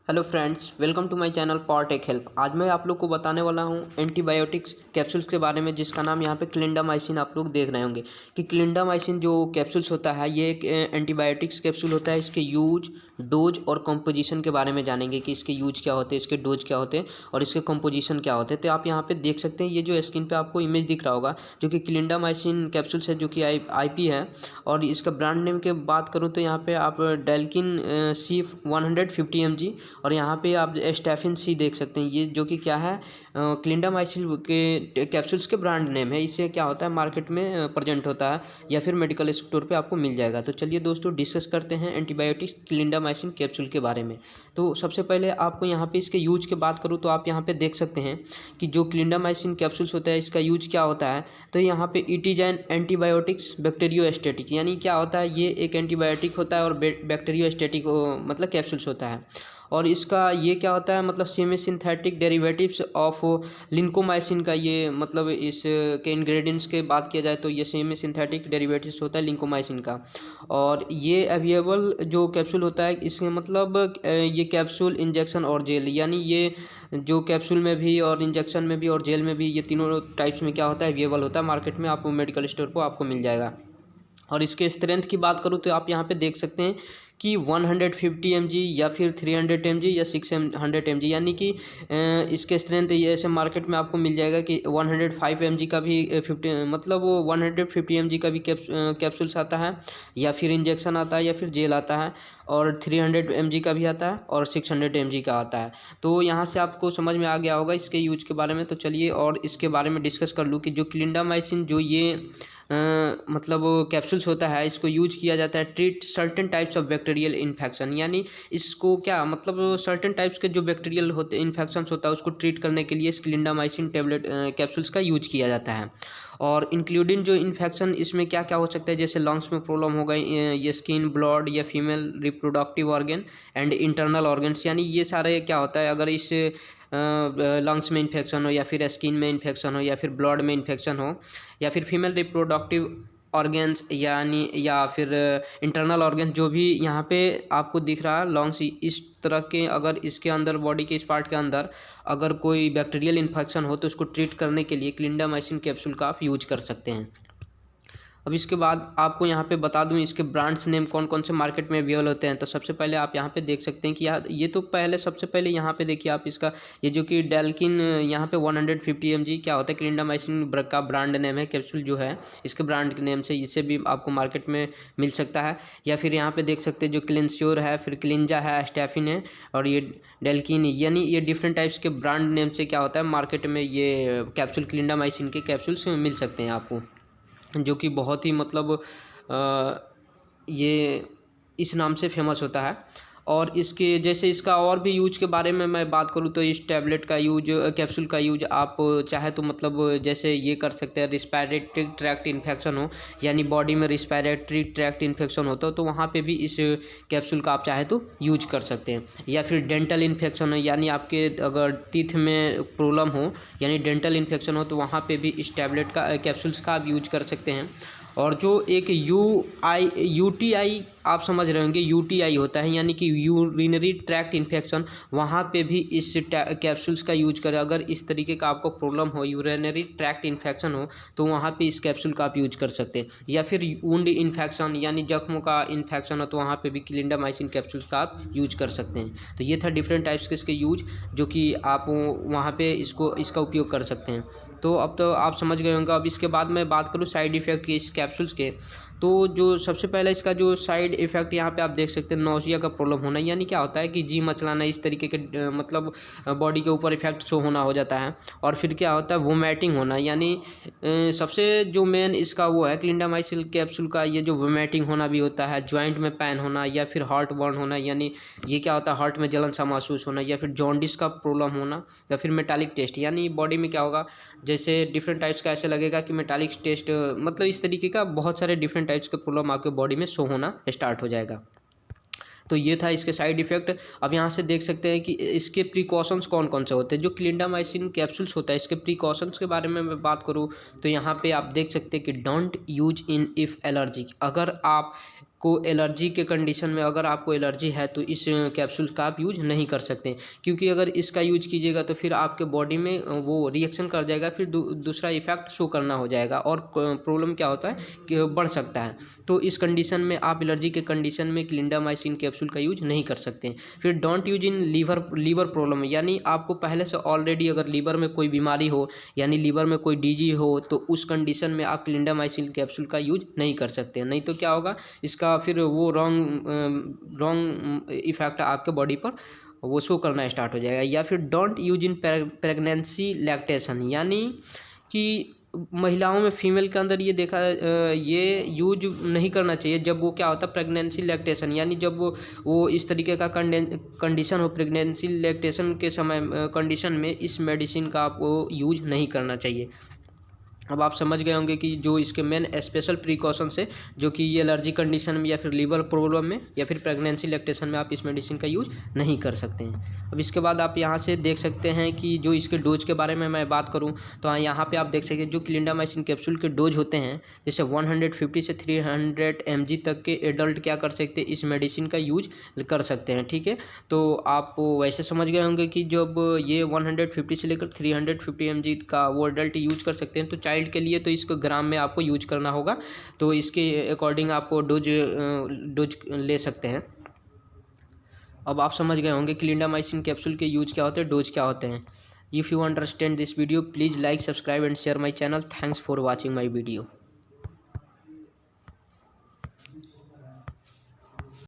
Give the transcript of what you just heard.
Hello friends, welcome to my channel Power Tech Help. आज मैं आप लोग को बताने वाला हूं एंटीबायोटिक्स कैप्सूल्स के बारे में, जिसका नाम यहाँ पे क्लिंडामाइसिन आप लोग देख रहे होंगे कि क्लिंडामाइसिन जो कैप्सूल्स होता है ये एक एंटीबायोटिक्स कैप्सूल होता है। इसके यूज, डोज और कंपोजिशन के बारे में जानेंगे कि इसके यूज क्या होते हैं, इसके डोज क्या होते हैं और इसके कंपोजिशन क्या होते हैं। तो आप यहाँ पे देख सकते हैं, ये जो स्क्रीन पे आपको इमेज दिख रहा होगा जो कि क्लिंडामाइसिन कैप्सूल्स है, जो कि आईपी है। और इसका ब्रांड नेम की बात करूँ तो यहाँ पे आप डेल्किन C 150 mg और यहाँ पे आप स्टेफिन सी देख सकते हैं, ये जो कि क्या है, क्लिंडामाइसिन के कैप्सूल्स के ब्रांड नेम है। इससे क्या होता है, मार्केट में प्रेजेंट होता है या फिर मेडिकल स्टोर पे आपको मिल जाएगा। तो चलिए दोस्तों, डिस्कस करते हैं एंटीबायोटिक्स क्लिंडामाइसिन कैप्सूल के बारे में। तो सबसे पहले आपको यहाँ पे इसके यूज की बात करूँ तो आप यहाँ पे देख सकते हैं कि जो क्लिंडामाइसिन कैप्सूल्स होता है इसका यूज क्या होता है। तो यहाँ पे it is an antibiotics bacteriostatic, यानी क्या होता है, ये एक एंटीबायोटिक होता है और बैक्टीरियोस्टैटिक मतलब कैप्सूल्स होता है। और इसका ये क्या होता है, मतलब semi synthetic derivatives of lincomycin का, ये मतलब इस के इंग्रेडिएंट्स के बात किया जाए तो ये सेमी सिंथेटिक डेरिवेटिव्स होता है लिंकोमाइसिन का। और ये अवेलेबल जो कैप्सूल होता है, इसमें मतलब ये कैप्सूल, इंजेक्शन और जेल, यानी ये जो कैप्सूल में भी और इंजेक्शन में भी और जेल में भी, ये तीनों टाइप्स में क्या होता है, अवेलेबल होता है। मार्केट में आपको मेडिकल स्टोर पर आपको मिल जाएगा। और इसके स्ट्रेंथ की बात करूँ तो आप यहाँ पे देख सकते हैं कि 150 mg या फिर 300 mg या 600 mg, यानी कि इसके स्ट्रेंथ ये ऐसे मार्केट में आपको मिल जाएगा कि 105 mg का भी 50 मतलब वो 150 mg का भी कैप्सूल्स आता है, या फिर इंजेक्शन आता है, या फिर जेल आता है। और 300 mg का भी आता है और 600 mg का आता है। तो यहाँ से आपको समझ में आ गया होगा इसके यूज के बारे में। तो चलिए और इसके बारे में डिस्कस कर लूँ कि जो क्लिंडामाइसिन जो ये मतलब कैप्सूल्स होता है, इसको यूज किया जाता है treat certain types of bacterial infection, यानी इसको क्या मतलब सर्टेन टाइप्स के जो बैक्टीरियल होते इन्फेक्शंस होता है उसको ट्रीट करने के लिए इस क्लिंडामाइसिन टेबलेट कैप्सूल्स का यूज किया जाता है। और इंक्लूडिंग जो इन्फेक्शन इसमें क्या क्या हो सकता है, जैसे लंग्स में प्रॉब्लम हो गई, ये स्किन, ब्लड या female reproductive organ and internal organs, यानी ये सारे क्या होता है, अगर इस लंग्स में इन्फेक्शन हो या फिर स्किन में इन्फेक्शन हो या फिर ब्लड में इन्फेक्शन हो या फिर फीमेल रिप्रोडक्टिव ऑर्गन्स, यानी या फिर इंटरनल ऑर्गन जो भी यहाँ पे आपको दिख रहा है लंग्स, इस तरह के अगर इसके अंदर, बॉडी के इस पार्ट के अंदर अगर कोई बैक्टीरियल इन्फेक्शन हो तो उसको ट्रीट करने के लिए क्लिंडामाइसिन कैप्सूल का आप यूज कर सकते हैं। अब इसके बाद आपको यहाँ पे बता दूँ इसके ब्रांड्स नेम कौन कौन से मार्केट में अवेलेबल होते हैं। तो सबसे पहले आप यहाँ पे देख सकते हैं कि ये तो पहले सबसे पहले यहाँ पे देखिए आप इसका, ये जो कि डेल्किन यहाँ पे 150 mg क्या होता है, क्लिंडामाइसिन का ब्रांड नेम है, कैप्सूल जो है इसके ब्रांड के नेम से, इससे भी आपको मार्केट में मिल सकता है। या फिर यहाँ पे देख सकते हैं जो क्लिनश्योर है, फिर क्लिंजा है, स्टेफिन है और ये डेल्किन, यानी ये डिफरेंट टाइप्स के ब्रांड नेम से क्या होता है, मार्केट में ये कैप्सूल, क्लिंडामाइसिन के कैप्सूल्स मिल सकते हैं आपको, जो कि बहुत ही मतलब ये इस नाम से फेमस होता है। और इसके जैसे इसका और भी यूज के बारे में मैं बात करूँ तो इस टैबलेट का यूज, कैप्सूल का यूज आप चाहे तो मतलब जैसे ये कर सकते हैं, रिस्पायरेटरी ट्रैक्ट इन्फेक्शन हो, यानी बॉडी में रिस्पायरेटरी ट्रैक्ट इन्फेक्शन होता हो तो वहाँ पे भी इस कैप्सूल का आप चाहे तो यूज कर सकते हैं। या फिर डेंटल इन्फेक्शन हो, यानी आपके अगर टीथ में प्रॉब्लम हो, यानी डेंटल इन्फेक्शन हो, तो वहाँ पे भी इस टैबलेट का, कैप्सूल्स का आप यूज कर सकते हैं। और जो एक यूटीआई आप समझ रहे होंगे, यूटीआई होता है यानी कि यूरिनरी ट्रैक्ट इन्फेक्शन, वहाँ पे भी इस कैप्सूल्स का यूज करें। अगर इस तरीके का आपको प्रॉब्लम हो, यूरिनरी ट्रैक्ट इन्फेक्शन हो, तो वहाँ पे इस कैप्सूल का आप यूज कर सकते हैं। या फिर वुंड इन्फेक्शन, यानी जख्मों का इन्फेक्शन हो, तो वहाँ पे भी क्लिंडामाइसिन कैप्सूल्स का आप यूज कर सकते हैं। तो ये था डिफरेंट टाइप्स के इसके यूज, जो कि आप वहाँ पे इसका उपयोग कर सकते हैं। तो अब तो आप समझ गए होंगे। अब इसके बाद मैं बात करूँ साइड इफ़ेक्ट की इस कैप्सूल्स के, तो जो सबसे पहले इसका जो साइड इफ़ेक्ट यहाँ पे आप देख सकते हैं, नौसिया का प्रॉब्लम होना, यानी क्या होता है कि जी मचलाना, इस तरीके के मतलब बॉडी के ऊपर इफेक्ट शो होना हो जाता है। और फिर क्या होता है, वोमेटिंग होना, यानी सबसे जो मेन इसका वो है क्लिंडामाइसिन कैप्सूल का, ये जो वोमेटिंग होना भी होता है, जॉइंट में पेन होना, या फिर हार्ट बर्न होना, यानी ये क्या होता है, हार्ट में जलन सा महसूस होना, या फिर जॉन्डिस का प्रॉब्लम होना, या फिर मेटालिक टेस्ट, यानी बॉडी में क्या होगा, जैसे डिफरेंट टाइप्स का ऐसे लगेगा कि मेटालिक टेस्ट, मतलब इस तरीके का बहुत सारे डिफरेंट टाइप्स के प्रॉब्लम आपके बॉडी में शो होना स्टार्ट हो जाएगा। तो ये था इसके साइड इफ़ेक्ट। अब यहाँ से देख सकते हैं कि इसके प्रिकॉशंस कौन कौन से होते हैं। जो क्लिंडामाइसिन कैप्सूल्स होता है, इसके प्रिकॉशंस के बारे में मैं बात करूँ तो यहाँ पे आप देख सकते हैं कि don't use in if allergic, अगर आप को एलर्जी के कंडीशन में, अगर आपको एलर्जी है तो इस कैप्सूल का आप यूज नहीं कर सकते, क्योंकि अगर इसका यूज कीजिएगा तो फिर आपके बॉडी में वो रिएक्शन कर जाएगा, फिर दूसरा इफेक्ट शो करना हो जाएगा और प्रॉब्लम क्या होता है कि बढ़ सकता है। तो इस कंडीशन में आप एलर्जी के कंडीशन में क्लिंडामाइसिन कैप्सूल का यूज नहीं कर सकते। फिर don't use in liver problem, यानी आपको पहले से ऑलरेडी अगर लीवर में कोई बीमारी हो, यानी लीवर में कोई डिजीज हो, तो उस कंडीशन में आप क्लिंडामाइसिन कैप्सूल का यूज नहीं कर सकते। नहीं तो क्या होगा, इसका फिर वो रॉन्ग इफेक्ट आपके बॉडी पर वो शो करना स्टार्ट हो जाएगा। या फिर don't use in pregnancy lactation, यानी कि महिलाओं में, फीमेल के अंदर ये देखा ये यूज नहीं करना चाहिए जब वो क्या होता है प्रेगनेंसी लैक्टेशन, यानी जब वो इस तरीके का कंडीशन हो प्रेगनेंसी लैक्टेशन के समय कंडीशन में इस मेडिसिन का आपको यूज नहीं करना चाहिए। अब आप समझ गए होंगे कि जो इसके मेन स्पेशल प्रिकॉशंस है, जो कि ये एलर्जी कंडीशन में या फिर लीवर प्रॉब्लम में या फिर प्रेगनेंसी लैक्टेशन में आप इस मेडिसिन का यूज नहीं कर सकते हैं। अब इसके बाद आप यहाँ से देख सकते हैं कि जो इसके डोज के बारे में मैं बात करूँ तो हाँ, यहाँ पे आप देख सकते हैं जो क्लिंडामाइसिन कैप्सूल के डोज होते हैं, जैसे 150 से 300 mg तक के एडल्ट क्या कर सकते हैं, इस मेडिसिन का यूज कर सकते हैं। ठीक है, तो आप वैसे समझ गए होंगे कि जब ये 150 से लेकर 350 mg का वो एडल्ट यूज कर सकते हैं, तो चाइल्ड के लिए तो इसको ग्राम में आपको यूज करना होगा, तो इसके अकॉर्डिंग आपको डोज ले सकते हैं। अब आप समझ गए होंगे क्लिंडामाइसिन कैप्सूल के यूज क्या होते हैं, डोज क्या होते हैं। If you understand this video please like, subscribe and share my channel. Thanks for watching my video.